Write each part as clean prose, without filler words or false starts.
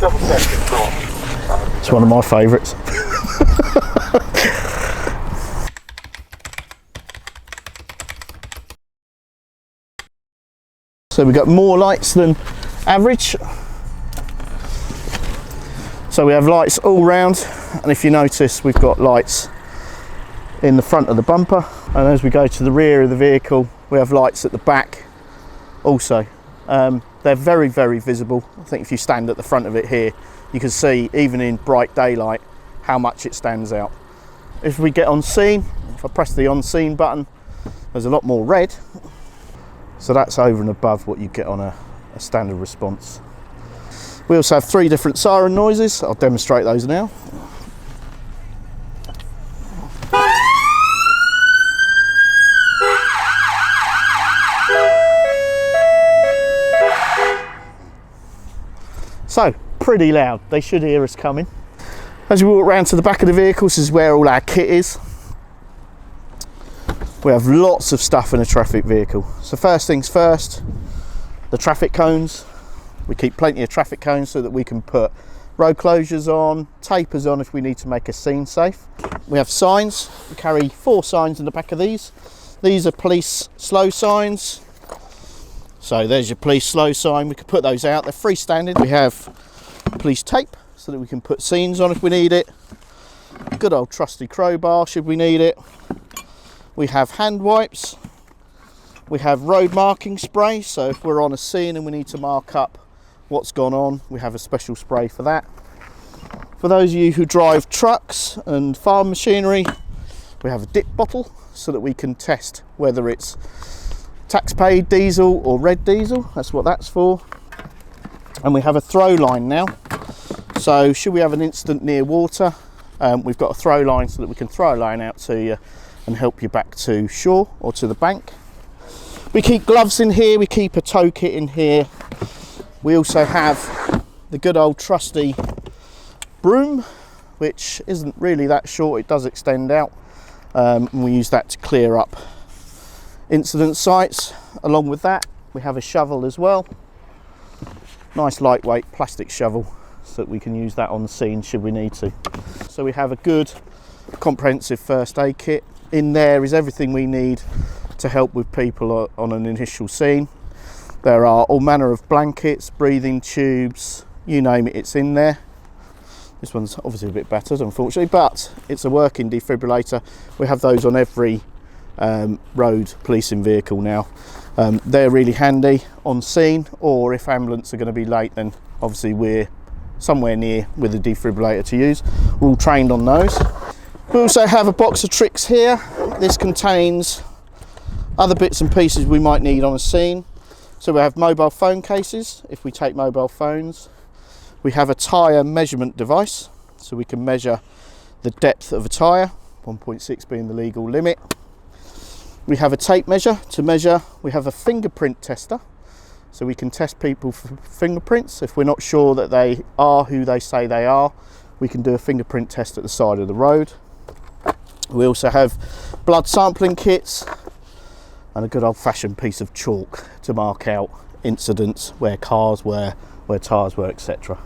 double check it, cool. It's one of my favourites. So we've got more lights than average. So we have lights all round, and if you notice, we've got lights in the front of the bumper, and as we go to the rear of the vehicle, we have lights at the back also. They're very, very visible. I think if you stand at the front of it here, you can see, even in bright daylight, how much it stands out. If we get on scene, if I press the on scene button, there's a lot more red. So that's over and above what you get on a standard response. We also have 3 different siren noises. I'll demonstrate those now. So, pretty loud. They should hear us coming. As we walk around to the back of the vehicle, this is where all our kit is. We have lots of stuff in a traffic vehicle. So first things first, the traffic cones. We keep plenty of traffic cones so that we can put road closures on, tapers on if we need to make a scene safe. We have signs. We carry 4 signs in the back of these. These are police slow signs. So there's your police slow sign. We can put those out. They're freestanding. We have police tape so that we can put scenes on if we need it. Good old trusty crowbar should we need it. We have hand wipes. We have road marking spray. So if we're on a scene and we need to mark up what's gone on, we have a special spray for that. For those of you who drive trucks and farm machinery, we have a dip bottle so that we can test whether it's tax-paid diesel or red diesel. That's what that's for. And we have a throw line now. So should we have an incident near water, we've got a throw line so that we can throw a line out to you and help you back to shore or to the bank. We keep gloves in here, we keep a tow kit in here. We also have the good old trusty broom, which isn't really that short, it does extend out. And we use that to clear up incident sites. Along with that, we have a shovel as well. Nice lightweight plastic shovel so that we can use that on the scene should we need to. So we have a good comprehensive first aid kit. In there is everything we need to help with people on an initial scene. There are all manner of blankets, breathing tubes, you name it, it's in there. This one's obviously a bit battered, unfortunately, but it's a working defibrillator. We have those on every road policing vehicle now. They're really handy on scene, or if ambulance are going to be late, then obviously we're somewhere near with a defibrillator to use. We're all trained on those. We also have a box of tricks here. This contains other bits and pieces we might need on a scene. So we have mobile phone cases, if we take mobile phones. We have a tyre measurement device, so we can measure the depth of a tyre, 1.6 being the legal limit. We have a tape measure to measure. We have a fingerprint tester, so we can test people for fingerprints. If we're not sure that they are who they say they are, we can do a fingerprint test at the side of the road. We also have blood sampling kits and a good old-fashioned piece of chalk to mark out incidents, where cars were, where tyres were, etc.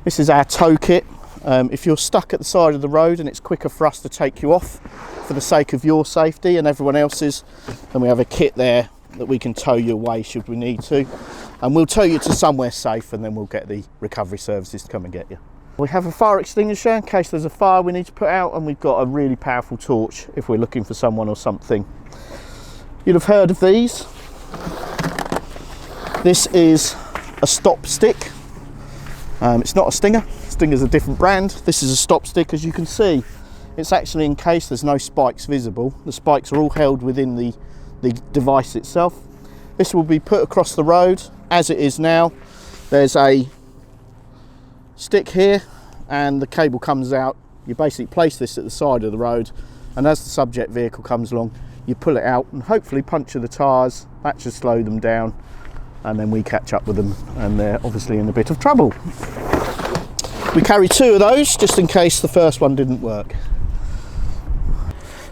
This is our tow kit. If you're stuck at the side of the road and it's quicker for us to take you off for the sake of your safety and everyone else's, then we have a kit there that we can tow you away should we need to. And we'll tow you to somewhere safe, and then we'll get the recovery services to come and get you. We have a fire extinguisher in case there's a fire we need to put out, and we've got a really powerful torch if we're looking for someone or something. You'd have heard of these. This is a stop stick. It's not a Stinger. Stinger's a different brand. This is a stop stick. As you can see, it's actually encased. There's no spikes visible. The spikes are all held within the device itself. This will be put across the road as it is now. There's a stick here and the cable comes out. You basically place this at the side of the road, and as the subject vehicle comes along, you pull it out and hopefully puncture the tyres. That should slow them down, and then we catch up with them, and they're obviously in a bit of trouble. We carry 2 of those just in case the first one didn't work.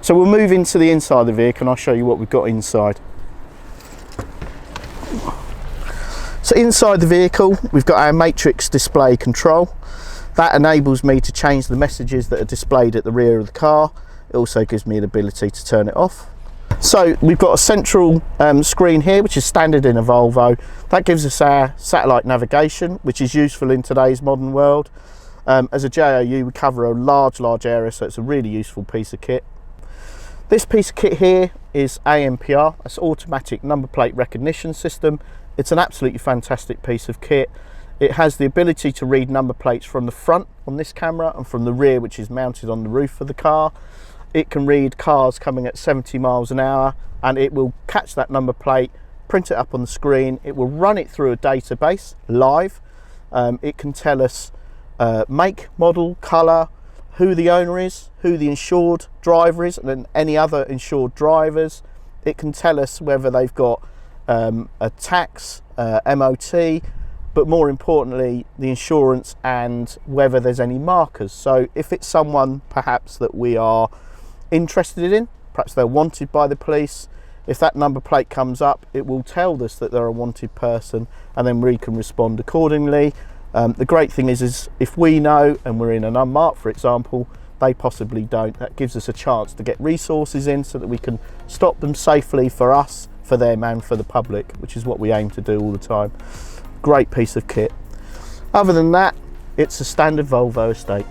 So we'll move into the inside of the vehicle and I'll show you what we've got inside. So inside the vehicle, we've got our matrix display control. That enables me to change the messages that are displayed at the rear of the car. It also gives me the ability to turn it off. So we've got a central screen here, which is standard in a Volvo. That gives us our satellite navigation, which is useful in today's modern world. As a JOU, we cover a large area, so it's a really useful piece of kit. This piece of kit here is ANPR, that's automatic number plate recognition system. It's an absolutely fantastic piece of kit. It has the ability to read number plates from the front on this camera and from the rear, which is mounted on the roof of the car. It can read cars coming at 70 miles an hour, and it will catch that number plate, print it up on the screen. It will run it through a database live. It can tell us make, model, colour, who the owner is, who the insured driver is, and then any other insured drivers. It can tell us whether they've got a tax, MOT, but more importantly, the insurance and whether there's any markers. So if it's someone perhaps that we are interested in, perhaps they're wanted by the police, if that number plate comes up, it will tell us that they're a wanted person, and then we can respond accordingly. The great thing is if we know and we're in an unmarked, for example, they possibly don't, that gives us a chance to get resources in so that we can stop them safely for us, for them and for the public, which is what we aim to do all the time. Great piece of kit. Other than that, it's a standard Volvo estate.